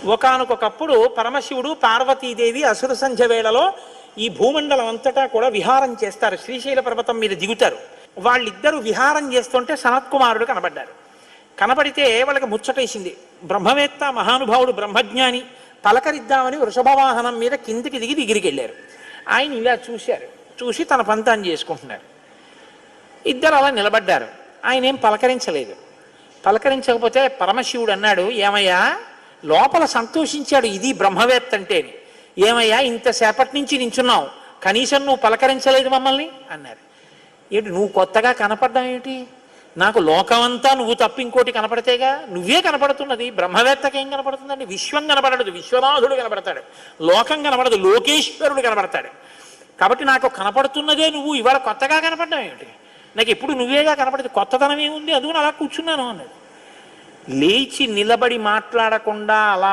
ఒకానొకప్పుడు పరమశివుడు పార్వతీదేవి అసుర సంధ్య వేళలో ఈ భూమండలం అంతటా కూడా విహారం చేస్తారు. శ్రీశైల పర్వతం మీద దిగుతారు. వాళ్ళిద్దరూ విహారం చేస్తుంటే సనత్కుమారుడు కనబడ్డారు. కనబడితే వాళ్ళకి ముచ్చటేసింది. బ్రహ్మవేత్త మహానుభావుడు బ్రహ్మజ్ఞాని, పలకరిద్దామని వృషభవాహనం మీద కిందికి దిగి దగ్గరికి వెళ్ళారు. ఆయన ఇలా చూశారు. చూసి తన పంతాన్ని చేసుకుంటున్నారు. ఇద్దరు అలా నిలబడ్డారు. ఆయన ఏం పలకరించలేదు. పలకరించకపోతే పరమశివుడు అన్నాడు, ఏమయ్యా, లోపల సంతోషించాడు ఇది బ్రహ్మవేత్త అంటేని. ఏమయ్యా, ఇంతసేపటి నుంచి నించున్నావు, కనీసం నువ్వు పలకరించలేదు మమ్మల్ని అన్నారు. ఏంటి నువ్వు కొత్తగా కనపడ్డం ఏమిటి? నాకు లోకమంతా నువ్వు తప్ప ఇంకోటి కనపడితేగా. నువ్వే కనపడుతున్నది, బ్రహ్మవేత్తకి ఏం కనపడుతుందండి? విశ్వం కనపడదు, విశ్వనాథుడు కనపడతాడు. లోకం కనపడదు, లోకేశ్వరుడు కనపడతాడు. కాబట్టి నాకు కనపడుతున్నదే నువ్వు, ఇవాళ కొత్తగా కనపడ్డం ఏమిటి? నాకు ఎప్పుడు నువ్వేగా కనపడదు, కొత్తదనం ఏముంది, అదుగుని అలా కూర్చున్నాను అన్నాడు. లేచి నిలబడి మాట్లాడకుండా అలా